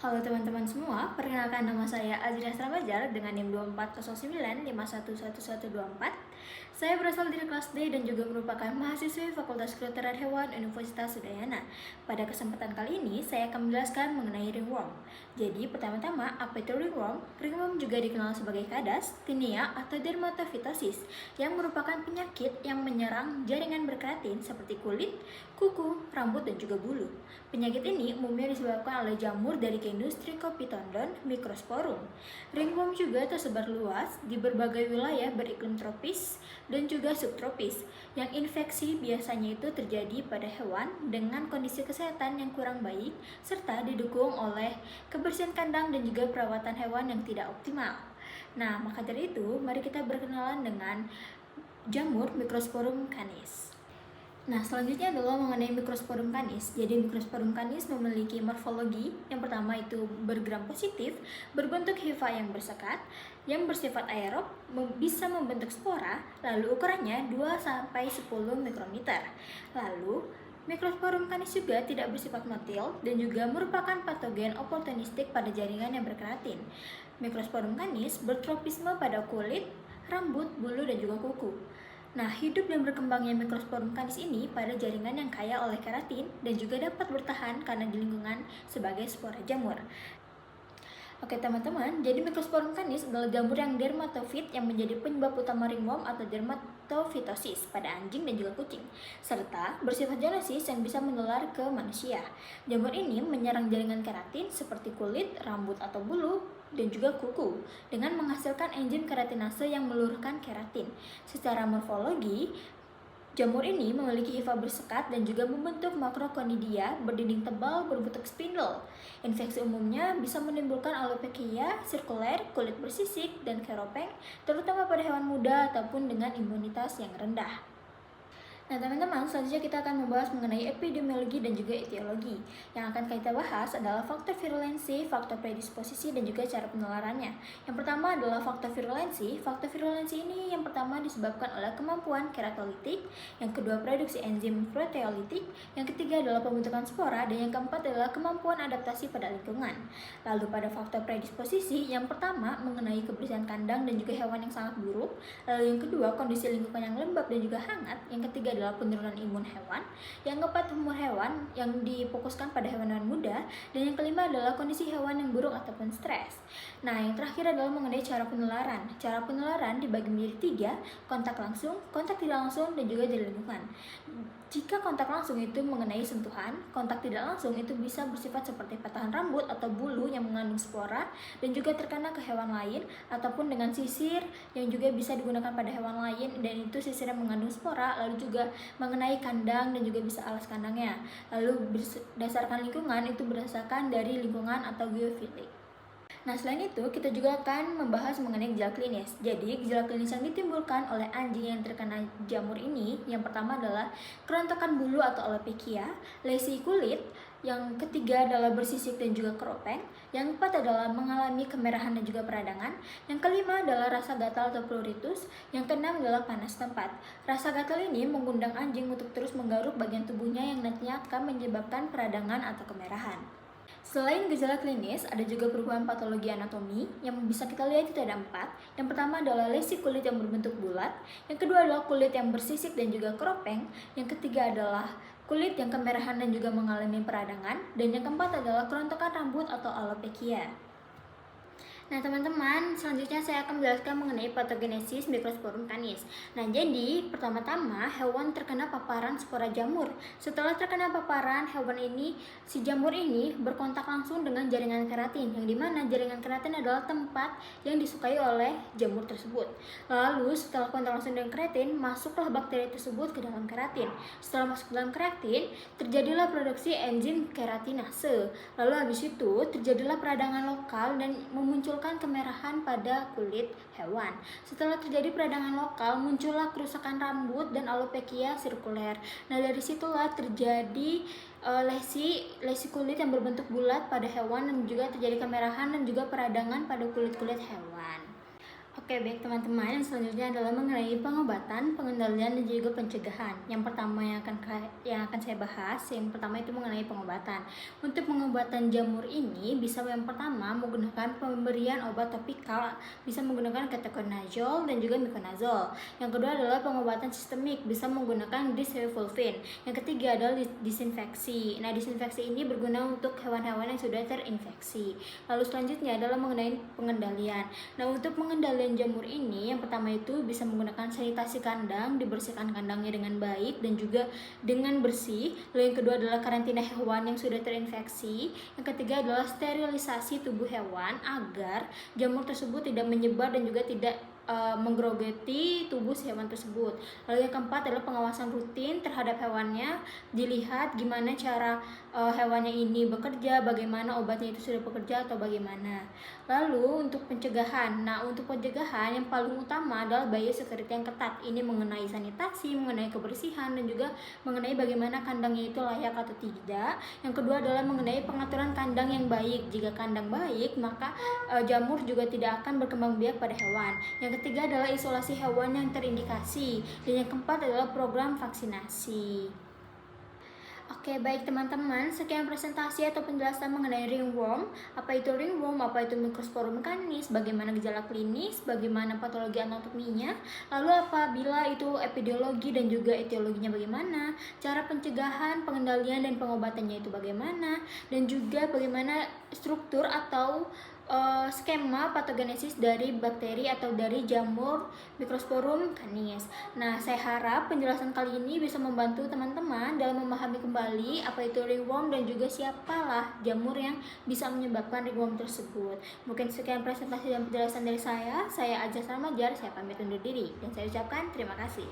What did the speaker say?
Halo teman-teman semua, perkenalkan nama saya Azria Sramajar dengan NIM 2409511124. Saya berasal dari kelas D dan juga merupakan mahasiswi Fakultas Kedokteran Hewan Universitas Udayana. Pada kesempatan kali ini, saya akan menjelaskan mengenai ringworm. Jadi, pertama-tama, apa itu ringworm? Ringworm juga dikenal sebagai kadas, tinea, atau dermatofitosis, yang merupakan penyakit yang menyerang jaringan berkeratin seperti kulit, kuku, rambut, dan juga bulu. Penyakit ini umumnya disebabkan oleh jamur dari genus Trichophytodon microsporum. Ringworm juga tersebar luas di berbagai wilayah beriklim tropis dan juga subtropis. Yang infeksi biasanya itu terjadi pada hewan dengan kondisi kesehatan yang kurang baik serta didukung oleh kebersihan kandang dan juga perawatan hewan yang tidak optimal. Nah, maka dari itu, mari kita berkenalan dengan jamur Microsporum canis. Nah, selanjutnya adalah mengenai Microsporum canis. Jadi, Microsporum canis memiliki morfologi. Yang pertama itu bergram positif, berbentuk hifa yang bersekat, yang bersifat aerob, bisa membentuk spora, lalu ukurannya 2-10 mikrometer. Lalu, Microsporum canis juga tidak bersifat motil dan juga merupakan patogen oportunistik pada jaringan yang berkeratin. Microsporum canis bertropisme pada kulit, rambut, bulu, dan juga kuku. Nah, hidup dan berkembangnya Microsporum canis ini pada jaringan yang kaya oleh keratin dan juga dapat bertahan karena di lingkungan sebagai spora jamur. Oke teman-teman, jadi Microsporum canis adalah jamur yang dermatofit yang menjadi penyebab utama ringworm atau dermatofitosis pada anjing dan juga kucing, serta bersifat zoonosis yang bisa menular ke manusia. Jamur ini menyerang jaringan keratin seperti kulit, rambut atau bulu, dan juga kuku dengan menghasilkan enzim keratinase yang meluruskan keratin. Secara morfologi, jamur ini memiliki hifa bersekat dan juga membentuk makrokonidia berdinding tebal berbentuk spindle. Infeksi umumnya bisa menimbulkan alopecia sirkuler, kulit bersisik, dan keropeng, terutama pada hewan muda ataupun dengan imunitas yang rendah. Nah teman-teman, selanjutnya kita akan membahas mengenai epidemiologi dan juga etiologi. Yang akan kita bahas adalah faktor virulensi, faktor predisposisi, dan juga cara penularannya. Yang pertama adalah faktor virulensi. Faktor virulensi ini yang pertama disebabkan oleh kemampuan keratolitik, yang kedua produksi enzim proteolitik, yang ketiga adalah pembentukan spora, dan yang keempat adalah kemampuan adaptasi pada lingkungan. Lalu pada faktor predisposisi, yang pertama mengenai kebersihan kandang dan juga hewan yang sangat buruk, lalu yang kedua kondisi lingkungan yang lembab dan juga hangat, yang ketiga adalah penurunan imun hewan, yang keempat umur hewan yang difokuskan pada hewan-hewan muda, dan yang kelima adalah kondisi hewan yang buruk ataupun stres. Nah, yang terakhir adalah mengenai cara penularan. Cara penularan dibagi menjadi 3, kontak langsung, kontak tidak langsung, dan juga dari lingkungan. Jika kontak langsung itu mengenai sentuhan, kontak tidak langsung itu bisa bersifat seperti patahan rambut atau bulu yang mengandung spora dan juga terkena ke hewan lain, ataupun dengan sisir yang juga bisa digunakan pada hewan lain dan itu sisir yang mengandung spora, lalu juga mengenai kandang dan juga bisa alas kandangnya. Lalu berdasarkan lingkungan itu berdasarkan dari lingkungan atau geofilik. Nah, selain itu, kita juga akan membahas mengenai gejala klinis. Jadi, gejala klinis yang ditimbulkan oleh anjing yang terkena jamur ini, yang pertama adalah kerontokan bulu atau alopecia, lesi kulit, yang ketiga adalah bersisik dan juga keropeng, yang keempat adalah mengalami kemerahan dan juga peradangan, yang kelima adalah rasa gatal atau pruritus, yang keenam adalah panas tempat. Rasa gatal ini mengundang anjing untuk terus menggaruk bagian tubuhnya yang nantinya akan menyebabkan peradangan atau kemerahan. Selain gejala klinis, ada juga perubahan patologi anatomi yang bisa kita lihat itu ada 4. Yang pertama adalah lesi kulit yang berbentuk bulat, yang kedua adalah kulit yang bersisik dan juga keropeng, yang ketiga adalah kulit yang kemerahan dan juga mengalami peradangan, dan yang keempat adalah kerontokan rambut atau alopecia. Nah teman-teman, selanjutnya saya akan menjelaskan mengenai patogenesis Microsporum canis. Nah jadi, pertama-tama hewan terkena paparan spora jamur. Setelah terkena paparan, si jamur ini berkontak langsung dengan jaringan keratin, yang dimana jaringan keratin adalah tempat yang disukai oleh jamur tersebut. Lalu setelah kontak langsung dengan keratin, masuklah bakteri tersebut ke dalam keratin. Setelah masuk ke dalam keratin, terjadilah produksi enzim keratinase. Lalu habis itu terjadilah peradangan lokal dan memunculkan kemerahan pada kulit hewan. Setelah terjadi peradangan lokal, muncullah kerusakan rambut dan alopecia sirkuler. Nah, dari situlah terjadi lesi kulit yang berbentuk bulat pada hewan dan juga terjadi kemerahan dan juga peradangan pada kulit-kulit hewan. Oke, baik teman-teman, yang selanjutnya adalah mengenai pengobatan, pengendalian, dan juga pencegahan. Yang pertama yang akan saya bahas, yang pertama itu mengenai pengobatan. Untuk pengobatan jamur ini bisa yang pertama menggunakan pemberian obat topikal, bisa menggunakan ketoconazole dan juga miconazole. Yang kedua adalah pengobatan sistemik, bisa menggunakan disulfiram. Yang ketiga adalah disinfeksi. Nah, disinfeksi ini berguna untuk hewan-hewan yang sudah terinfeksi. Lalu selanjutnya adalah mengenai pengendalian. Nah, untuk pengendalian jamur ini, yang pertama itu bisa menggunakan sanitasi kandang, dibersihkan kandangnya dengan baik dan juga dengan bersih. Lalu yang kedua adalah karantina hewan yang sudah terinfeksi. Yang ketiga adalah sterilisasi tubuh hewan agar jamur tersebut tidak menyebar dan juga tidak menggerogoti tubuh si hewan tersebut. Lalu yang keempat adalah pengawasan rutin terhadap hewannya, dilihat gimana cara hewannya ini bekerja, bagaimana obatnya itu sudah bekerja atau bagaimana. Lalu untuk pencegahan, nah untuk pencegahan yang paling utama adalah biosecurity yang ketat. Ini mengenai sanitasi, mengenai kebersihan, dan juga mengenai bagaimana kandangnya itu layak atau tidak. Yang kedua adalah mengenai pengaturan kandang yang baik. Jika kandang baik, maka jamur juga tidak akan berkembang biak pada hewan. Yang ketiga adalah isolasi hewan yang terindikasi. Dan yang keempat adalah program vaksinasi. Oke, baik teman-teman, sekian presentasi atau penjelasan mengenai ringworm. Apa itu ringworm, apa itu Microsporum canis, bagaimana gejala klinis, bagaimana patologi anatominya, lalu apabila itu epidemiologi dan juga etiologinya bagaimana, cara pencegahan, pengendalian, dan pengobatannya itu bagaimana, dan juga bagaimana struktur atau skema patogenesis dari bakteri atau dari jamur Microsporum canis. Nah, saya harap penjelasan kali ini bisa membantu teman-teman dalam memahami kembali apa itu ringworm dan juga siapalah jamur yang bisa menyebabkan ringworm tersebut. Mungkin sekian presentasi dan penjelasan dari saya. Saya Aja Salmajar, saya pamit undur diri dan saya ucapkan terima kasih.